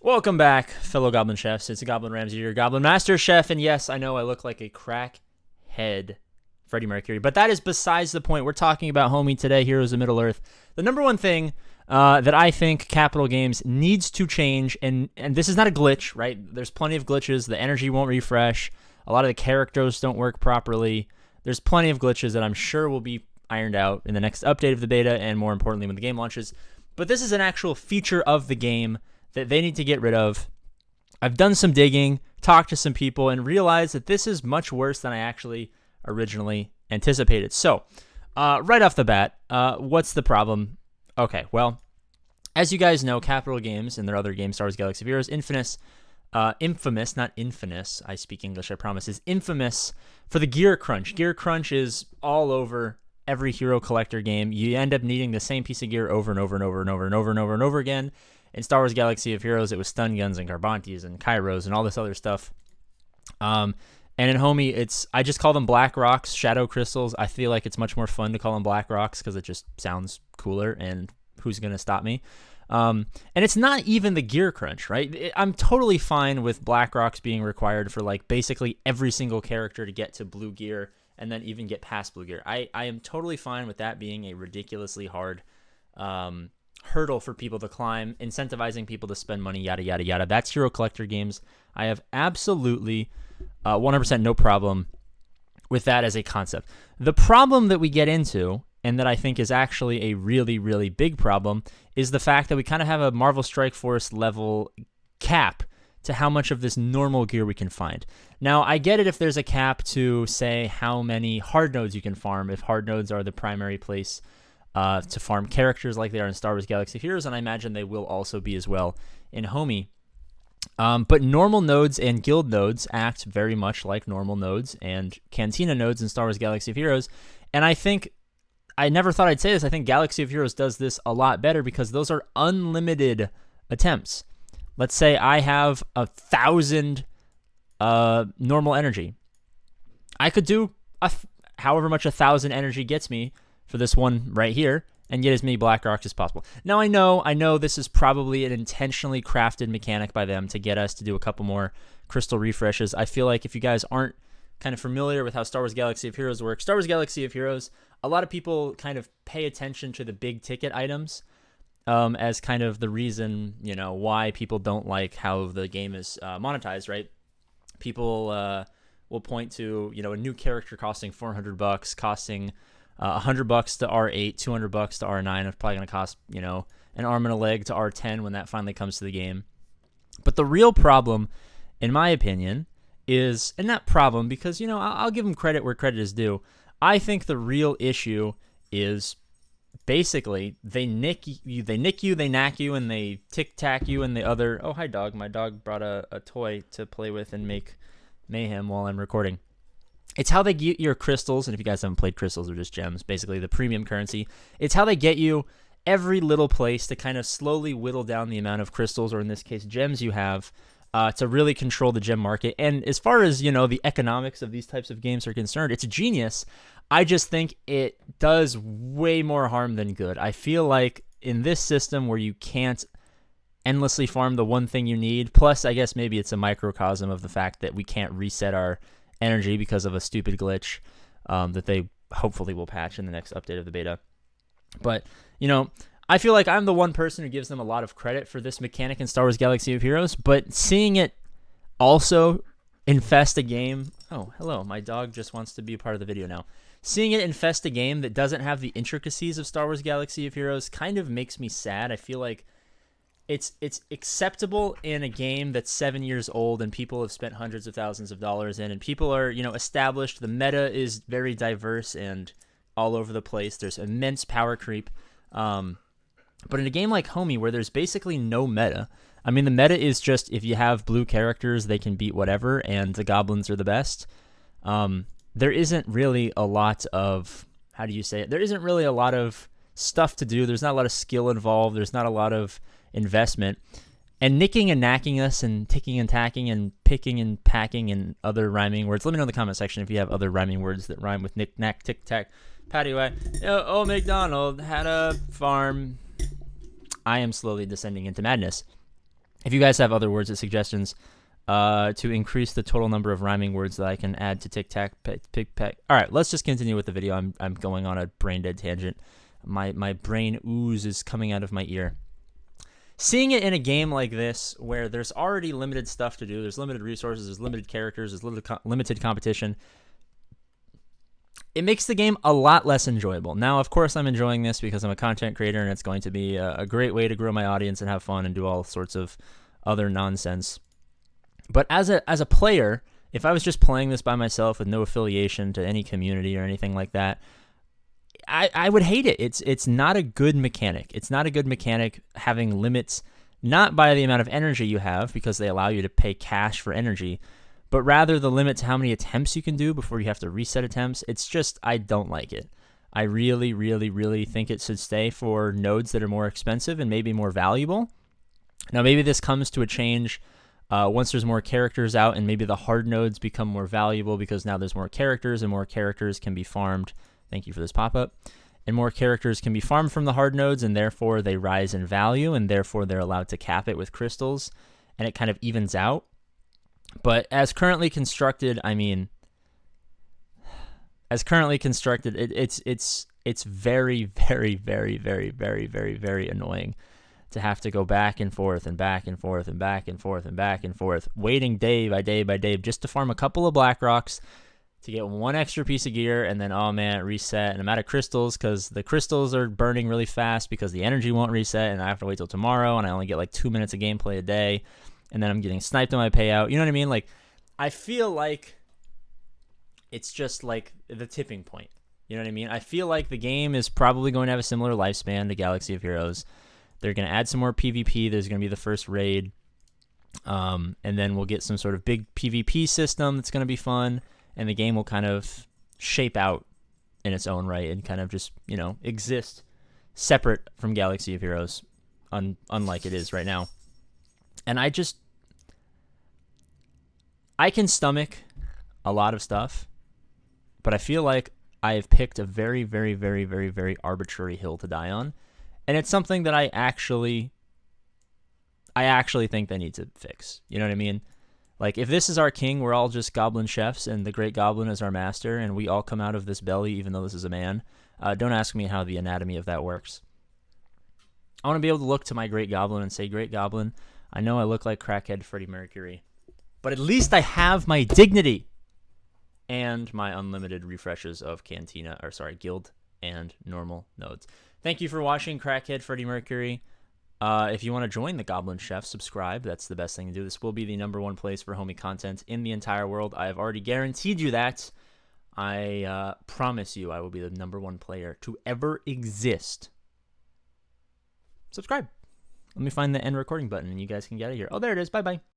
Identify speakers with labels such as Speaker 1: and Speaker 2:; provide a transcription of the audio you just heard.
Speaker 1: Welcome back, fellow Goblin Chefs. It's a Goblin Ramsey, your Goblin Master Chef, and yes, I know I look like a crackhead Freddie Mercury, but that is besides the point. We're talking about HOM-E today, Heroes of Middle-earth. The number one thing that I think Capital Games needs to change, and this is not a glitch, right? There's plenty of glitches. The energy won't refresh. A lot of the characters don't work properly. There's plenty of glitches that I'm sure will be ironed out in the next update of the beta, and more importantly, when the game launches. But this is an actual feature of the game that they need to get rid of. I've done some digging, talked to some people, and realized that this is much worse than I actually originally anticipated. So, right off the bat, what's the problem? Okay, well, as you guys know, Capital Games and their other game, Star Wars Galaxy of Heroes, infamous, not infamous, I speak English, I promise, is infamous for the gear crunch. Gear crunch is all over every hero collector game. You end up needing the same piece of gear over and over and over and over and over and over and over again. In Star Wars Galaxy of Heroes, it was stun guns and Garbantes and Kairos and all this other stuff. And in HOM-E, I just call them black rocks, shadow crystals. I feel like it's much more fun to call them black rocks because it just sounds cooler, and who's going to stop me? And it's not even the gear crunch, right? I'm totally fine with black rocks being required for like basically every single character to get to blue gear and then even get past blue gear. I am totally fine with that being a ridiculously hard hurdle for people to climb, incentivizing people to spend money, yada, yada, yada. That's hero collector games. I have absolutely 100% no problem with that as a concept. The problem that we get into, and that I think is actually a really, really big problem, is the fact that we kind of have a Marvel Strike Force level cap to how much of this normal gear we can find. Now, I get it if there's a cap to say how many hard nodes you can farm, if hard nodes are the primary place to farm characters like they are in Star Wars Galaxy of Heroes, and I imagine they will also be as well in HOM-E. But normal nodes and guild nodes act very much like normal nodes and Cantina nodes in Star Wars Galaxy of Heroes, and I never thought I'd say this, I think Galaxy of Heroes does this a lot better because those are unlimited attempts. Let's say I have 1,000 normal energy. I could do however much 1,000 energy gets me for this one right here, and get as many black rocks as possible. Now, I know this is probably an intentionally crafted mechanic by them to get us to do a couple more crystal refreshes. I feel like if you guys aren't kind of familiar with how Star Wars Galaxy of Heroes works, Star Wars Galaxy of Heroes, a lot of people kind of pay attention to the big ticket items as kind of the reason, why people don't like how the game is monetized, right? People will point to, a new character costing $400, costing $100 to R8, $200 to R9. It's probably going to cost, an arm and a leg to R10 when that finally comes to the game. But the real problem, in my opinion, is, and not problem because, I'll give them credit where credit is due. I think the real issue is basically they nick you, they knack you, and they tic-tac you and the other. Oh, hi, dog. My dog brought a toy to play with and make mayhem while I'm recording. It's how they get your crystals, and if you guys haven't played crystals, they're just gems, basically the premium currency. It's how they get you every little place to kind of slowly whittle down the amount of crystals, or in this case, gems you have, to really control the gem market. And as far as, the economics of these types of games are concerned, it's genius. I just think it does way more harm than good. I feel like in this system where you can't endlessly farm the one thing you need, plus I guess maybe it's a microcosm of the fact that we can't reset our energy because of a stupid glitch that they hopefully will patch in the next update of the beta. But, I feel like I'm the one person who gives them a lot of credit for this mechanic in Star Wars Galaxy of Heroes, but seeing it also infest a game... Oh, hello, my dog just wants to be a part of the video now. Seeing it infest a game that doesn't have the intricacies of Star Wars Galaxy of Heroes kind of makes me sad. I feel like it's acceptable in a game that's 7 years old and people have spent hundreds of thousands of dollars in, and people are, established. The meta is very diverse and all over the place. There's immense power creep. But in a game like HOM-E, where there's basically no meta, I mean, the meta is just if you have blue characters, they can beat whatever, and the goblins are the best. There isn't really a lot of, how do you say it? There isn't really a lot of stuff to do. There's not a lot of skill involved. There's not a lot of investment. And nicking and knacking us and ticking and tacking and picking and packing and other rhyming words. Let me know in the comment section if you have other rhyming words that rhyme with nick, knack, tick, tack, patty whack. Oh, McDonald had a farm. I am slowly descending into madness. If you guys have other words or suggestions, to increase the total number of rhyming words that I can add to Tic Tac Pig Peck. All right, let's just continue with the video. I'm going on a brain dead tangent. My brain ooze is coming out of my ear. Seeing it in a game like this, where there's already limited stuff to do, there's limited resources, there's limited characters, there's limited competition, it makes the game a lot less enjoyable. Now, of course, I'm enjoying this because I'm a content creator, and it's going to be a great way to grow my audience and have fun and do all sorts of other nonsense. But as a player, if I was just playing this by myself with no affiliation to any community or anything like that, I would hate it. It's not a good mechanic. It's not a good mechanic having limits, not by the amount of energy you have, because they allow you to pay cash for energy, but rather the limit to how many attempts you can do before you have to reset attempts. It's just, I don't like it. I really, really, really think it should stay for nodes that are more expensive and maybe more valuable. Now, maybe this comes to a change once there's more characters out, and maybe the hard nodes become more valuable because now there's more characters, and more characters can be farmed. Thank you for this pop-up. And more characters can be farmed from the hard nodes, and therefore they rise in value, and therefore they're allowed to cap it with crystals, and it kind of evens out. But as currently constructed, I mean, as currently constructed, it's very, very, very, very, very, very, very annoying to have to go back and forth and back and forth and back and forth and back and forth, waiting day by day by day just to farm a couple of black rocks to get one extra piece of gear, and then, oh man, reset, and I'm out of crystals because the crystals are burning really fast because the energy won't reset, and I have to wait till tomorrow, and I only get like 2 minutes of gameplay a day, and then I'm getting sniped on my payout. You know what I mean? Like, I feel like it's just like the tipping point. You know what I mean? I feel like the game is probably going to have a similar lifespan to Galaxy of Heroes. They're going to add some more PvP. There's going to be the first raid, and then we'll get some sort of big PvP system that's going to be fun, and the game will kind of shape out in its own right and kind of just, you know, exist separate from Galaxy of Heroes, unlike it is right now. And I can stomach a lot of stuff, but I feel like I have picked a very, very, very, very, very arbitrary hill to die on. And it's something that I actually think they need to fix. You know what I mean? Like, if this is our king, we're all just goblin chefs, and the great goblin is our master, and we all come out of this belly, even though this is a man. Don't ask me how the anatomy of that works. I want to be able to look to my great goblin and say, great goblin, I know I look like crackhead Freddie Mercury, but at least I have my dignity and my unlimited refreshes of guild and normal nodes. Thank you for watching, crackhead Freddie Mercury. If you want to join the Goblin Chef, subscribe. That's the best thing to do. This will be the #1 place for HOM-E content in the entire world. I have already guaranteed you that. I promise you I will be the #1 player to ever exist. Subscribe. Let me find the end recording button, and you guys can get out of here. Oh, there it is. Bye-bye.